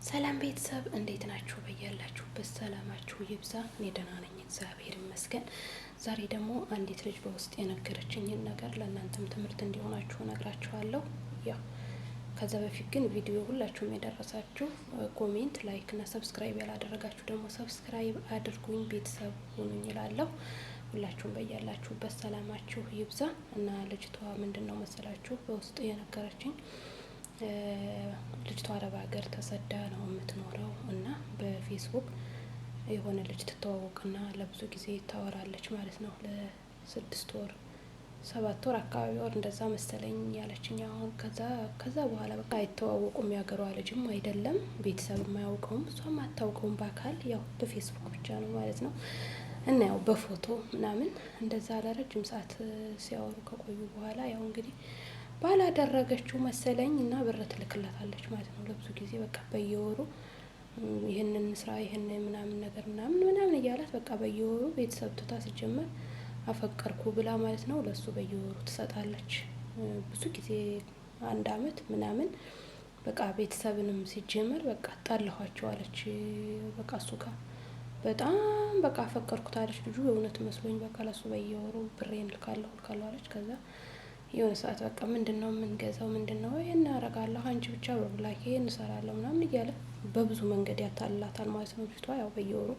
ሰላም ቤተሰብ እንዴት ናችሁ? በያላችሁበት ሰላማችሁ ይብዛ። እኔ ደህና ነኝ፣ እግዚአብሔር ይመስገን። ዛሬ ደግሞ አንዲት ልጅ በውስጥ የነገረችኝን ነገር ለእናንተም ትምህርት እንዲሆናችሁ ነግራችኋለሁ። ያው ከዛ በፊት ግን ቪዲዮ ሁላችሁም የደረሳችሁ ኮሜንት፣ ላይክ እና ሰብስክራይብ ያላደረጋችሁ ደግሞ ሰብስክራይብ አድርጉኝ፣ ቤተሰብ ሁኑኝ እላለሁ። ሁላችሁም በያላችሁበት ሰላማችሁ ይብዛ እና ልጅቷ ምንድነው መሰላችሁ በውስጥ የነገረችኝ ልጅቷ አረብ ሀገር ተሰዳ ነው የምትኖረው እና በፌስቡክ የሆነ ልጅ ትተዋወቅና ለብዙ ጊዜ ታወራለች ማለት ነው። ለ6 ወር 7 ወር አካባቢ ወር እንደዛ መሰለኝ ያለችኝ። አሁን ከዛ በኋላ በቃ አይተዋወቁም። ያገሯ ልጅም አይደለም፣ ቤተሰብ የማያውቀውም፣ እሷም አታውቀውም በአካል ያው በፌስቡክ ብቻ ነው ማለት ነው። እና ያው በፎቶ ምናምን እንደዛ ለረጅም ሰዓት ሲያወሩ ከቆዩ በኋላ ያው እንግዲህ ባላደረገችው መሰለኝ እና ብር ትልክላታለች ማለት ነው። ለብዙ ጊዜ በቃ በየወሩ ይሄንን ስራ ይሄንን ምናምን ነገር ምናምን እያላት በቃ በየወሩ ቤተሰብ ትታ ሲጀመር አፈቀርኩ ብላ ማለት ነው ለሱ በየወሩ ትሰጣለች። ብዙ ጊዜ 1 አመት ምናምን በቃ ቤተሰብንም ሲጀመር በቃ ጣልኋቸው አለች። በቃ እሱ ጋር በጣም በቃ አፈቀርኩት አለች። ልጁ የእውነት መስሎኝ በቃ ለሱ በየወሩ ብሬን ልካለሁ አለች። ከዛ የሆነ ሰዓት በቃ ምንድነው የምንገዛው ምንድነው ይሄን አደርጋለሁ አንቺ ብቻ በብላኪ እንሰራለን ምናምን እያለ በብዙ መንገድ ያታልላታል ማለት ነው። ልጅቷ ያው በየወሩ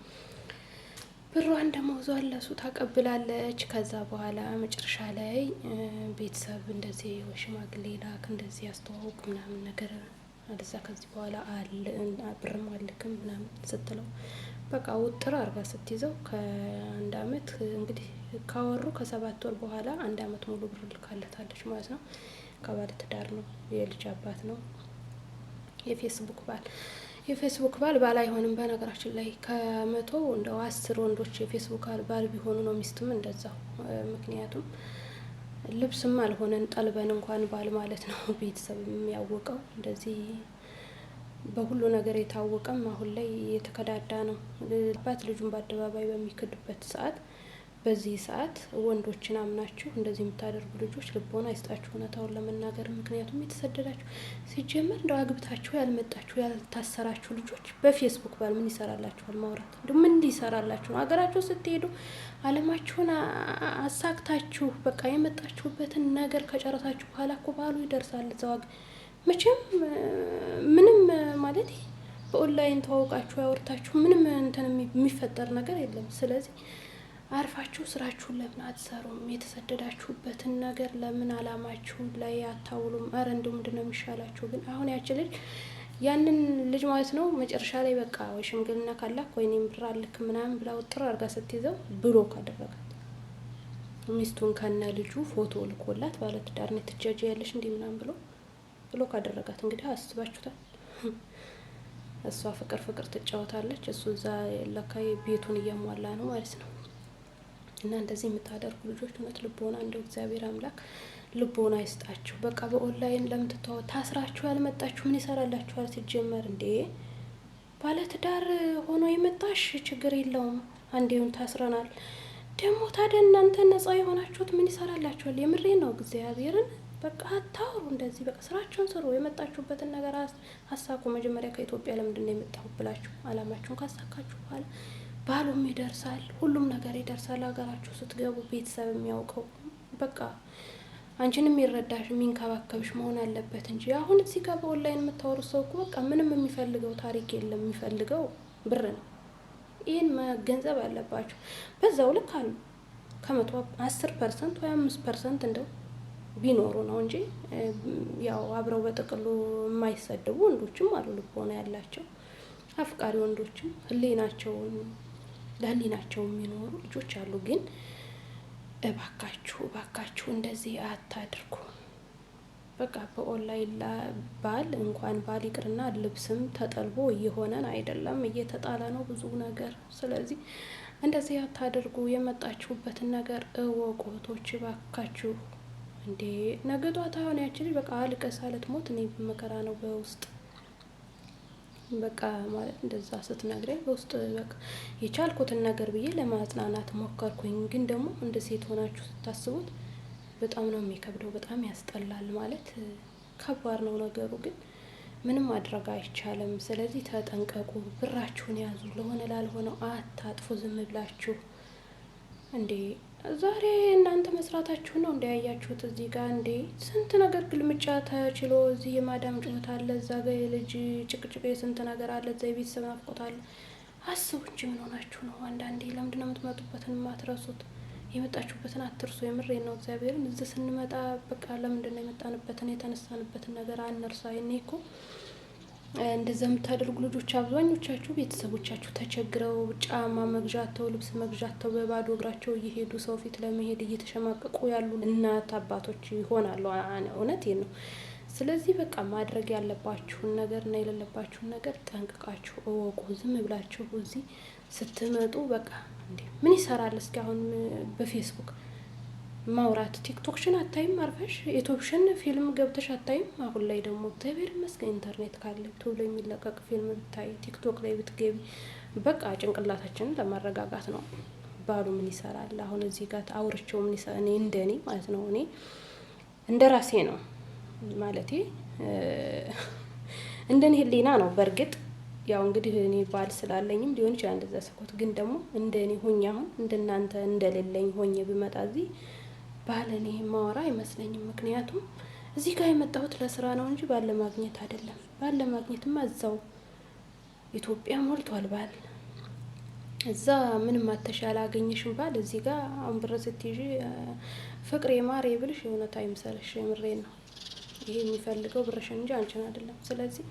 ብሯን ደሞዟን ለሱ ታቀብላለች። ከዛ በኋላ መጨረሻ ላይ ቤተሰብ እንደዚህ ሽማግሌ ላክ እንደዚህ ያስተዋውቅ ምናምን ነገር አለዛ ከዚህ በኋላ ብርም አልክም ምናምን ስትለው በቃ ውጥር አርጋ ስትይዘው ከ1 አመት እንግዲህ ካወሩ ከ7 ወር በኋላ 1 አመት ሙሉ ብር ልካለታለች ማለት ነው። ከባለ ትዳር ነው፣ የልጅ አባት ነው። የፌስቡክ ባል አይሆንም። በነገራችን ላይ ከ100 እንደው 10 ወንዶች የፌስቡክ ባል ቢሆኑ ነው ሚስትም እንደዛው። ምክንያቱም ልብስም አልሆነን ጠልበን እንኳን ባል ማለት ነው ቤተሰብ የሚያወቀው እንደዚህ በሁሉ ነገር የታወቀም አሁን ላይ የተከዳዳ ነው። አባት ልጁን በአደባባይ በሚክድበት ሰዓት በዚህ ሰዓት ወንዶችን አምናችሁ እንደዚህ የምታደርጉ ልጆች ልቦና አይስጣችሁ እውነታውን ለመናገር። ምክንያቱም የተሰደዳችሁ ሲጀመር እንደው አግብታችሁ ያልመጣችሁ ያልታሰራችሁ ልጆች በፌስቡክ ባል ምን ይሰራላችኋል? ማውራት እንደው ምን ይሰራላችሁ? ሀገራችሁ ስትሄዱ አለማችሁን አሳክታችሁ በቃ የመጣችሁበትን ነገር ከጨረሳችሁ በኋላ እኮ ባሉ ይደርሳል እዛው መቼም ምንም ማለት በኦንላይን ተዋውቃችሁ ያወርታችሁ ምንም እንትን የሚፈጠር ነገር የለም። ስለዚህ አርፋችሁ ስራችሁን ለምን አትሰሩም? የተሰደዳችሁበትን ነገር ለምን አላማችሁ ላይ አታውሉም? አረ እንደው ምንድነው የሚሻላችሁ? ግን አሁን ያቺ ልጅ ያንን ልጅ ማለት ነው መጨረሻ ላይ በቃ ወይ ሽምግልና ካላክ ወይ እኔም ብር አልክ ምናምን ብላ ወጥራ አርጋ ስትይዘው ብሎክ አደረጋት። ሚስቱን ከነ ልጁ ፎቶ ልኮላት ባለትዳር ነው ትጃጅ ያለሽ እንዴ ምናምን ብሎ ካደረጋት እንግዲህ አስባችሁታል። እሷ ፍቅር ትጫወታለች፣ እሱ እዛ ለካ ቤቱን እያሟላ ነው ማለት ነው። እና እንደዚህ የምታደርጉ ልጆች እውነት ልቦና እንደው እግዚአብሔር አምላክ ልቦና ይስጣችሁ። በቃ በኦንላይን ለምትተው ታስራችሁ ያልመጣችሁ ምን ይሰራላችኋል? ሲጀመር እንዴ ባለትዳር ሆኖ የመጣሽ ችግር የለውም አንዴውን ታስረናል። ደግሞ ታዲያ እናንተ ነፃ የሆናችሁት ምን ይሰራላችኋል? የምሬ ነው እግዚአብሔርን በቃ አታውሩ እንደዚህ። በቃ ስራችሁን ስሩ። የመጣችሁበትን ነገር አሳኩ። መጀመሪያ ከኢትዮጵያ ለምንድን ነው የመጣሁት ብላችሁ አላማችሁን ካሳካችሁ በኋላ ባሉም ይደርሳል፣ ሁሉም ነገር ይደርሳል። ሀገራችሁ ስትገቡ ቤተሰብ የሚያውቀው በቃ አንቺንም የሚረዳሽ የሚንከባከብሽ መሆን አለበት እንጂ አሁን እዚህ ጋር በኦንላይን የምታወሩት ሰው እኮ በቃ ምንም የሚፈልገው ታሪክ የለም፣ የሚፈልገው ብር ነው። ይህን መገንዘብ አለባችሁ። በዛው ልክ አሉ ከ110% ወይ 5% እንደው ቢኖሩ ነው እንጂ ያው አብረው በጥቅሉ የማይሰደቡ ወንዶችም አሉ፣ ልቦና ያላቸው አፍቃሪ ወንዶችም ለህሊናቸው የሚኖሩ ልጆች አሉ። ግን እባካችሁ እንደዚህ አታድርጉ። በቃ በኦንላይን ባል እንኳን ባል ይቅርና ልብስም ተጠልቦ እየሆነን አይደለም እየተጣለ ነው ብዙ ነገር። ስለዚህ እንደዚህ አታድርጉ። የመጣችሁበትን ነገር እወቁ እህቶች እባካችሁ። እንዴ ነገ ጧት አሁን ያቺ ልጅ በቃ አልቀሳ ልትሞት እኔ በመከራ ነው በውስጥ በቃ ማለት እንደዛ ስትነግረኝ በውስጥ በቃ የቻልኩትን ነገር ብዬ ለማጽናናት ሞከርኩኝ። ግን ደግሞ እንደ ሴት ሆናችሁ ስታስቡት በጣም ነው የሚከብደው፣ በጣም ያስጠላል። ማለት ከባድ ነው ነገሩ። ግን ምንም ማድረግ አይቻልም። ስለዚህ ተጠንቀቁ፣ ብራችሁን ያዙ፣ ለሆነ ላልሆነው አታጥፉ። ዝም ብላችሁ እንዴ ዛሬ እናንተ መስራታችሁ ነው እንዲያያችሁት እዚህ ጋር እንዴ ስንት ነገር ግልምጫ ተችሎ እዚህ የማዳም ጩኸት አለ፣ እዛ ጋር የልጅ ጭቅጭቅ፣ የስንት ነገር አለ፣ እዛ የቤተሰብ ናፍቆት አለ። አስቡ እንጂ ምን ሆናችሁ ነው? አንዳንዴ ለምንድነው የምትመጡበትን የማትረሱት? የመጣችሁበትን አትርሱ። የምሬን ነው እግዚአብሔርን። እዚህ ስንመጣ በቃ ለምንድነው የመጣንበትን የተነሳንበትን ነገር አንርሳ። እኔ እኮ እንደዛ የምታደርጉ ልጆች አብዛኞቻችሁ ቤተሰቦቻችሁ ተቸግረው ጫማ መግዣተው ልብስ መግዣተው በባዶ እግራቸው እየሄዱ ሰው ፊት ለመሄድ እየተሸማቀቁ ያሉ እናት አባቶች ይሆናሉ። እውነቴን ነው። ስለዚህ በቃ ማድረግ ያለባችሁን ነገር እና የሌለባችሁን ነገር ጠንቅቃችሁ እወቁ። ዝም ብላችሁ እዚህ ስትመጡ በቃ እንዴ ምን ይሰራል እስኪ አሁን በፌስቡክ ማውራት? ቲክቶክሽን አታይም? አርፈሽ ዩቲዩብሽን ፊልም ገብተሽ አታይም? አሁን ላይ ደግሞ እግዚአብሔር ይመስገን ኢንተርኔት ካለ ዩቲዩብ ላይ የሚለቀቅ ፊልም ብታይ፣ ቲክቶክ ላይ ብትገቢ በቃ ጭንቅላታችንን ለማረጋጋት ነው። ባሉ ምን ይሰራል አሁን እዚህ ጋር አውርቼው ምን ይሰራ? እኔ እንደኔ ማለት ነው እኔ እንደ ራሴ ነው ማለቴ እንደኔ ህሊና ነው። በእርግጥ ያው እንግዲህ እኔ ባል ስላለኝም ሊሆን ይችላል እንደዛ ሰኮት፣ ግን ደግሞ እንደኔ ሆኜ አሁን እንደናንተ እንደሌለኝ ሆኜ ብመጣ እዚህ ባል እኔ ማወራ አይመስለኝም። ምክንያቱም እዚህ ጋር የመጣሁት ለስራ ነው እንጂ ባል ለማግኘት አይደለም። ባል ለማግኘትማ እዛው ኢትዮጵያ ሞልቷል ባል። እዛ ምንም አተሻለ አገኘሽም ባል እዚህ ጋር አሁን ብር ስትይዢ ፍቅሬ ማሬ ብልሽ የእውነት አይምሰልሽ። የምሬን ነው። ይሄ የሚፈልገው ብርሽን እንጂ አንቺን አይደለም። ስለዚህ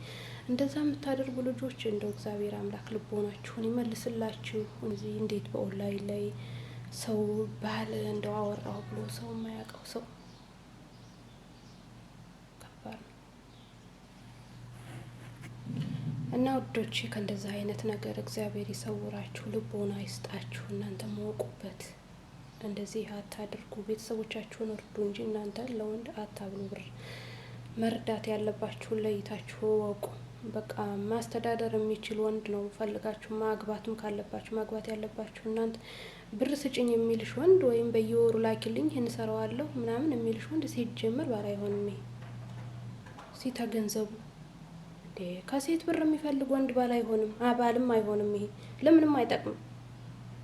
እንደዛ የምታደርጉ ልጆች እንደው እግዚአብሔር አምላክ ልቦናችሁን ይመልስላችሁ። እዚህ እንዴት በኦንላይን ላይ ሰው ባል እንደው አወራው ብሎ ሰው የማያውቀው ሰው ከባድ ነው። እና ውዶቼ ከእንደዛ አይነት ነገር እግዚአብሔር ይሰውራችሁ፣ ልቦና ይስጣችሁ። እናንተ መወቁበት እንደዚህ አታድርጉ። ቤተሰቦቻችሁን እርዱ እንጂ እናንተ ለወንድ አታብሉ። ብር መርዳት ያለባችሁን ለይታችሁ ወቁ። በቃ ማስተዳደር የሚችል ወንድ ነው ፈልጋችሁ ማግባትም ካለባችሁ ማግባት ያለባችሁ። እናንተ ብር ስጭኝ የሚልሽ ወንድ ወይም በየወሩ ላኪልኝ ይህን ሰራዋለሁ ምናምን የሚልሽ ወንድ ሲጀመር ባል አይሆንም። ይሄ ሲተገንዘቡ ከሴት ብር የሚፈልግ ወንድ ባል አይሆንም፣ ባልም አይሆንም። ይሄ ለምንም አይጠቅም።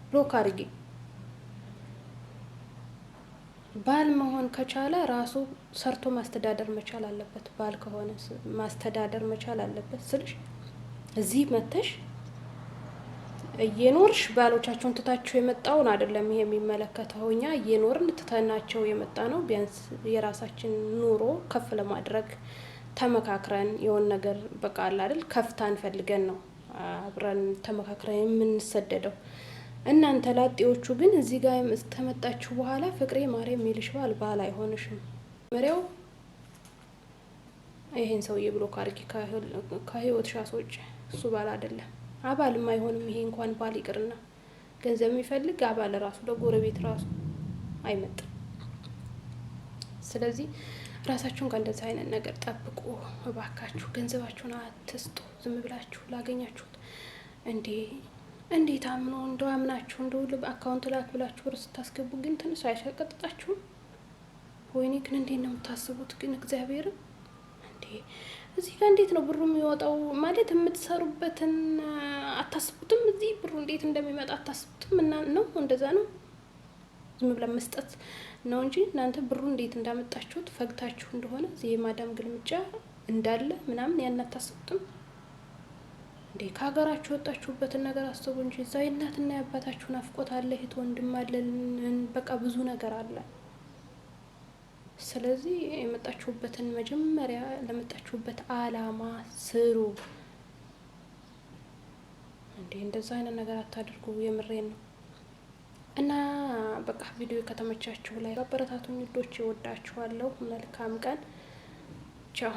ብሎክ አድርጊ። ባል መሆን ከቻለ ራሱ ሰርቶ ማስተዳደር መቻል አለበት። ባል ከሆነ ማስተዳደር መቻል አለበት ስልሽ እዚህ መተሽ እየኖርሽ ባሎቻቸውን ትታችሁ የመጣውን አይደለም ይሄ የሚመለከተው። እኛ እየኖርን ትተናቸው የመጣ ነው። ቢያንስ የራሳችን ኑሮ ከፍ ለማድረግ ተመካክረን የሆነ ነገር በቃ አለ አይደል ከፍታን ፈልገን ነው አብረን ተመካክረን የምንሰደደው። እናንተ ላጤዎቹ ግን እዚህ ጋር ተመጣችሁ በኋላ ፍቅሬ ማሬ የሚልሽ ባል አይሆንሽም። መሪያው ይሄን ሰውዬ ብሎ ካርጊ ከህይወት ሻሶች እሱ ባል አይደለም፣ አባልም አይሆንም። ይሄ እንኳን ባል ይቅርና ገንዘብ የሚፈልግ አባል ራሱ ለጎረቤት ራሱ አይመጣም። ስለዚህ ራሳችሁን ከእንደዚህ አይነት ነገር ጠብቁ እባካችሁ። ገንዘባችሁን አትስጡ ዝም ብላችሁ ላገኛችሁት። እንዴት አምኖ እንደው አምናችሁ እንደው አካውንት ላክ ብላችሁ ብር ስታስገቡ ግን ትንሽ አይሸቀጥጣችሁም? ወይኔ ግን እንዴት ነው የምታስቡት? ግን እግዚአብሔርን እዚህ ጋር እንዴት ነው ብሩ የሚወጣው? ማለት የምትሰሩበትን አታስቡትም? እዚህ ብሩ እንዴት እንደሚመጣ አታስቡትም? እና ነው እንደዛ ነው ዝም ብለን መስጠት ነው እንጂ እናንተ ብሩ እንዴት እንዳመጣችሁት ፈግታችሁ እንደሆነ እዚህ የማዳም ግልምጫ እንዳለ ምናምን ያን አታስቡትም? ከሀገራችሁ ወጣችሁበትን ነገር አስቡ እንጂ እዛ የእናትና የአባታችሁ ናፍቆት አለ፣ እህት ወንድም አለ፣ በቃ ብዙ ነገር አለ። ስለዚህ የመጣችሁበትን መጀመሪያ ለመጣችሁበት አላማ ስሩ። እንደዛ አይነት ነገር አታድርጉ። የምሬን ነው። እና በቃ ቪዲዮ ከተመቻችሁ ላይ አበረታቱኝ ውዶች፣ እወዳችኋለሁ። መልካም ቀን። ቻው።